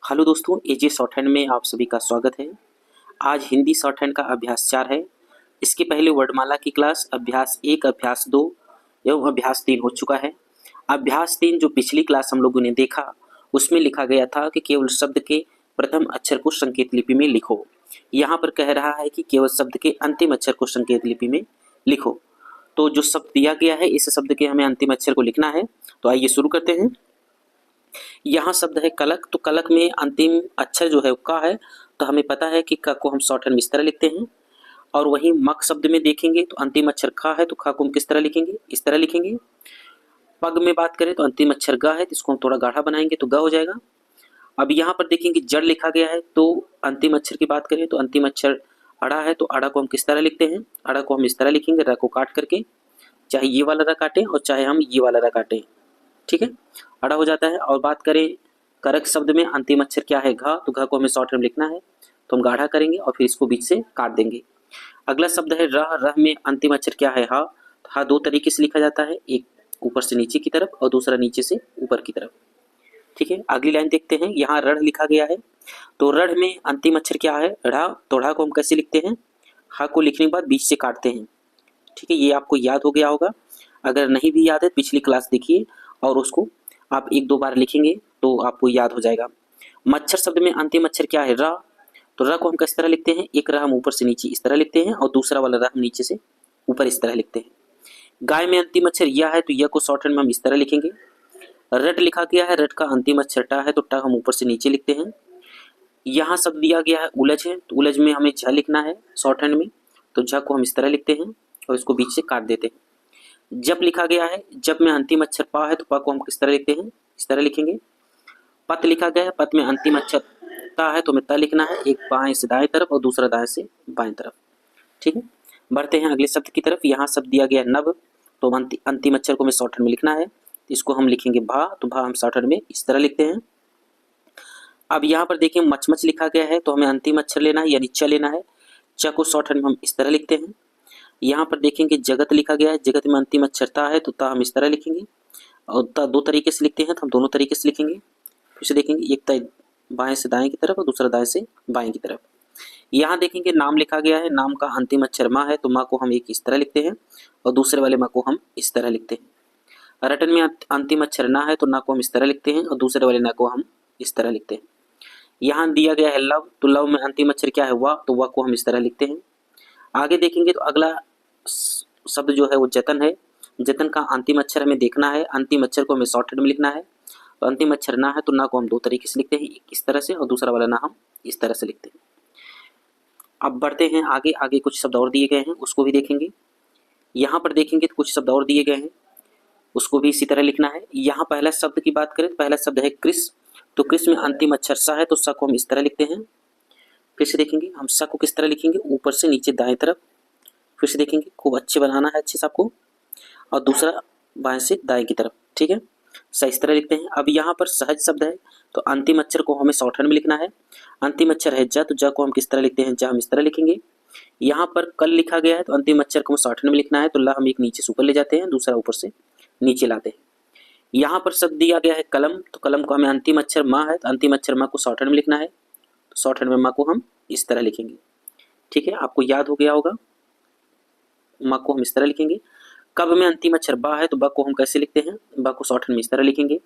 Hello दोस्तों, एजे short hand में आप सभी का स्वागत है। आज हिंदी शॉर्ट हैंड का अभ्यास 4 है। इसके पहले वर्णमाला की क्लास अभ्यास 1, अभ्यास 2 एवं अभ्यास 3 हो चुका है। अभ्यास 3 जो पिछली क्लास हम लोगों ने देखा, उसमें लिखा गया था कि केवल शब्द के प्रथम अक्षर को संकेत लिपि में लिखो। यहाँ पर कह रहा है कि केवल शब्द के अंतिम अक्षर को संकेत लिपि में लिखो। तो जो शब्द दिया गया है, इस शब्द के हमें अंतिम अक्षर को लिखना है। तो आइए शुरू करते हैं। यहाँ शब्द है कलक, तो कलक में अंतिम अक्षर जो है वो क है, तो हमें पता है कि क को हम शॉर्ट हैंड में इस तरह लिखते हैं। और वहीं मक शब्द में देखेंगे तो अंतिम अक्षर ख है, तो ख को हम किस तरह लिखेंगे, इस तरह लिखेंगे। पग में बात करें तो अंतिम अक्षर ग है, तो इसको हम थोड़ा गाढ़ा बनाएंगे तो ग हो जाएगा। अब यहाँ पर देखेंगे जड़ लिखा गया है, तो अंतिम अक्षर की बात करें तो अंतिम अक्षर अड़ा है, तो अड़ा को हम किस तरह लिखते हैं, अड़ा को हम इस तरह लिखेंगे, र को काट करके, चाहे ये वाला र काटें और चाहे हम ये वाला र काटें, ठीक है, अड़ा हो जाता है। और बात करें करक शब्द में अंतिम अक्षर क्या है, घ, तो घ को हमें शॉर्ट में लिखना है, तो हम गाढ़ा करेंगे और फिर इसको बीच से काट देंगे। अगला शब्द है रह, रह में अंतिम अक्षर क्या है, ह, तो ह दो तरीके से लिखा जाता है, एक ऊपर से नीचे की तरफ और दूसरा नीचे से ऊपर की तरफ, ठीक है। अगली लाइन देखते हैं, यहाँ रण लिखा गया है, तो रण में अंतिम अक्षर क्या है, ढ़, तो ढ़ को हम कैसे लिखते हैं, ह को लिखने के बाद बीच से काटते हैं, ठीक है। ये आपको याद हो गया होगा। अगर नहीं भी याद है पिछली क्लास देखिए और उसको आप एक दो बार लिखेंगे तो आपको याद हो जाएगा। मच्छर शब्द में अंतिम अक्षर क्या है, र, तो र को हम किस तरह लिखते हैं, एक र हम ऊपर से नीचे इस तरह लिखते हैं और दूसरा वाला र हम नीचे से ऊपर इस तरह लिखते हैं। गाय में अंतिम अक्षर यह है, तो यह को शॉर्ट हैंड में हम इस तरह लिखेंगे। रट लिखा गया है, रट का अंतिम अक्षर ट है, तो ट हम ऊपर से नीचे लिखते हैं। यहाँ शब्द दिया गया है उलझ है, तो उलझ में हमें झ लिखना है शॉर्ट हैंड में, तो झ को हम इस तरह लिखते हैं और इसको बीच से काट देते हैं। जब लिखा गया है, जब में अंतिम अक्षर प है, तो प को हम किस तरह लिखते हैं, इस तरह लिखेंगे। पत लिखा गया है, पत में अंतिम अक्षर ता है, तो हमें त लिखना है, एक बाएं से दाएं तरफ और दूसरा दाएं से बाएं तरफ, ठीक है। बढ़ते हैं अगले शब्द की तरफ। यहाँ शब्द दिया गया नभ, तो अंतिम अक्षर को हमें शॉर्ट हैंड में लिखना है, इसको हम लिखेंगे भा, तो भा हम शॉर्ट हैंड में इस तरह लिखते हैं। अब यहाँ पर देखिए मचमच लिखा गया है, तो हमें अंतिम अक्षर लेना है यानी च लेना है, च को शॉर्ट हैंड में हम इस तरह लिखते हैं। यहाँ पर देखेंगे जगत लिखा गया है, जगत में अंतिम अक्षर ता है, तो ता हम इस तरह लिखेंगे और ता दो तरीके से लिखते हैं, तो हम दोनों तरीके से लिखेंगे। फिर से देखेंगे, एक ता बाएं से दाएं की तरफ और दूसरा दाएं से बाएं की तरफ। यहाँ देखेंगे नाम लिखा गया है, नाम का अंतिम अक्षर माँ है, तो माँ को हम एक इस तरह लिखते हैं और दूसरे वाले माँ को हम इस तरह लिखते हैं। रटन में अंतिम अक्षर ना है, तो ना को हम इस तरह लिखते हैं और दूसरे वाले ना को हम इस तरह लिखते हैं। यहाँ दिया गया है लव, तो लव में अंतिम अक्षर क्या है वाह, तो वाह को हम इस तरह लिखते हैं। आगे देखेंगे तो अगला शब्द जो है वो जतन है, जतन का अंतिम अक्षर हमें देखना है, अंतिम अक्षर को हमें शॉर्ट हैंड में लिखना है। तो अंतिम अक्षर ना है, तो ना को हम दो तरीके से लिखते हैं, एक इस तरह से और दूसरा वाला ना हम इस तरह से लिखते हैं। अब बढ़ते हैं आगे, आगे कुछ शब्द और दिए गए हैं उसको भी देखेंगे। यहाँ पर देखेंगे तो कुछ शब्द और दिए गए हैं, उसको भी इसी तरह लिखना है। यहाँ पहला शब्द की बात करें तो पहला शब्द है कृष, तो कृष में अंतिम अक्षर सा है, तो सा को हम इस तरह लिखते हैं। फिर से देखेंगे हम सा को किस तरह लिखेंगे, ऊपर से नीचे दाएं तरफ। फिर से देखेंगे, खूब अच्छे बनाना है अच्छे से आपको, और दूसरा बाएं से दाएं की तरफ, ठीक है, सा इस तरह लिखते हैं। अब यहाँ पर सहज शब्द है, तो अंतिम अक्षर को हमें शॉर्ट हैंड में लिखना है। अंतिम अक्षर है ज, तो ज को हम किस तरह लिखते हैं, ज हम इस तरह लिखेंगे। यहाँ पर कल लिखा गया है, तो अंतिम अक्षर को शॉर्ट हैंड में लिखना है, तो ला हम एक नीचे से ऊपर ले जाते हैं, दूसरा ऊपर से नीचे लाते हैं। यहाँ पर शब्द दिया गया है कलम, तो कलम को हमें अंतिम अक्षर माँ है, तो अंतिम अक्षर माँ को शॉर्ट हैंड में लिखना है, तो शॉर्ट हैंड में माँ को हम इस तरह लिखेंगे, ठीक है, आपको याद हो गया होगा। माँ को हम इस तरह लिखेंगे। कब में अंतिम अक्षर बा है, तो बा को हम कैसे लिखते हैं, बा को शॉर्ट हैंड में इस तरह लिखेंगे।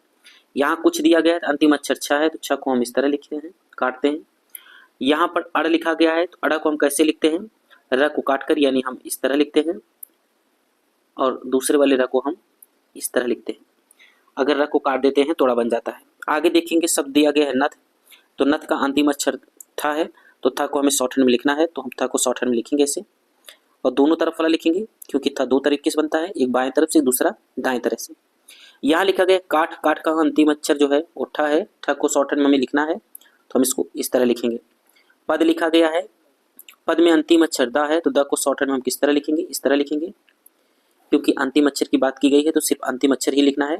यहाँ कुछ दिया गया है, अंतिम अक्षर छ है, तो छ को हम इस तरह लिखते हैं, काटते हैं। यहाँ पर अड़ लिखा गया है, तो अड़ा को हम कैसे लिखते हैं, र को काट कर यानी हम इस तरह लिखते हैं और दूसरे वाले र को हम इस तरह लिखते हैं। अगर र को काट देते हैं तोड़ा बन जाता है। आगे देखेंगे शब्द दिया गया है नथ, तो नथ का अंतिम अक्षर था है, तो था को हमें शॉर्ट हैंड में लिखना है, तो हम था को शॉर्ट हैंड में लिखेंगे ऐसे और दोनों तरफ वाला लिखेंगे, क्योंकि था दो तरीके से बनता है, एक बाएं तरफ से दूसरा दाएं तरफ से। यहाँ लिखा गया काठ, काठ का अंतिम अक्षर जो है वो ठ है, ठ को शॉर्ट हैंड में हमें लिखना है, तो हम इसको इस तरह लिखेंगे। पद लिखा गया है, पद में अंतिम अक्षर दा है, तो द को शॉर्ट हैंड में हम किस तरह लिखेंगे, इस तरह लिखेंगे, क्योंकि अंतिम अक्षर की बात की गई है तो सिर्फ अंतिम अक्षर ही लिखना है।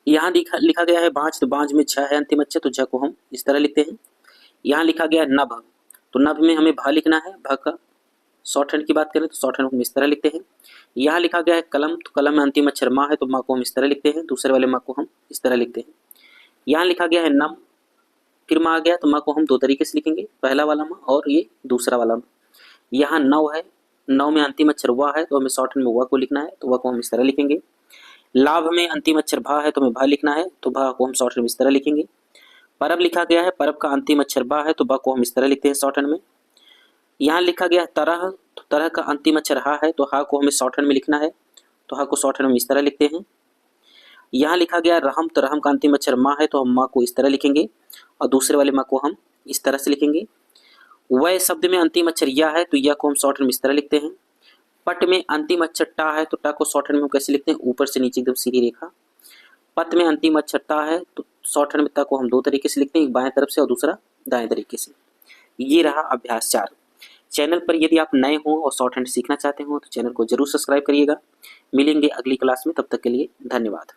यहाँ लिखा गया है बाँझ, तो बाँझ में झ है अंतिम अक्षर, तो झ को हम इस तरह लिखते हैं। यहाँ लिखा गया है नभ, तो नभ में हमें भ लिखना है, भ का शॉर्ट हैंड की बात करें तो शॉर्ट हैंड को हम इस तरह लिखते हैं। यहाँ लिखा गया है कलम, तो कलम में अंतिम अक्षर माँ है, तो माँ को हम इस तरह लिखते हैं, दूसरे वाले माँ को हम इस तरह लिखते हैं। यहाँ लिखा गया है नम, फिर आ गया तो माँ को हम दो तरीके से लिखेंगे, पहला वाला माँ और ये दूसरा वाला माँ। यहाँ 9 है, 9 में अंतिम अक्षर व है तो हमें शॉर्ट हैंड में व को लिखना है, तो व को हम इस तरह लिखेंगे। लाभ में अंतिम अक्षर भा है तो हमें भा लिखना है, तो भा को हम शॉर्ट हैंड में इस तरह लिखेंगे। परब लिखा गया है, परब का अंतिम अक्षर बा है तो बा को हम इस तरह लिखते हैं शॉर्ट हैंड में। यहाँ लिखा गया तरह, तो तरह का अंतिम अक्षर हा है तो हा को हमें शॉर्ट हैंड में लिखना है, तो हा को शॉर्ट हैंड में इस तरह लिखते हैं। यहाँ लिखा गया रहम, तो रहम का अंतिम अक्षर माँ है तो हम माँ को इस तरह लिखेंगे और दूसरे वाले माँ को हम इस तरह से लिखेंगे। वह शब्द में अंतिम अक्षर या है तो या को हम शॉर्ट हैंड में इस तरह लिखते हैं। पट में अंतिम अक्षर टा है तो टा को शॉर्ट हैंड में हम कैसे लिखते हैं, ऊपर से नीचे एकदम सीधी रेखा। पत में अंतिम अक्षर ता है तो शॉर्ट हैंड में ता को हम दो तरीके से लिखते हैं, एक बाएं तरफ से और दूसरा दाएं तरीके से। ये रहा अभ्यास 4। चैनल पर यदि आप नए हो और शॉर्ट हैंड सीखना चाहते हो तो चैनल को जरूर सब्सक्राइब करिएगा। मिलेंगे अगली क्लास में, तब तक के लिए धन्यवाद।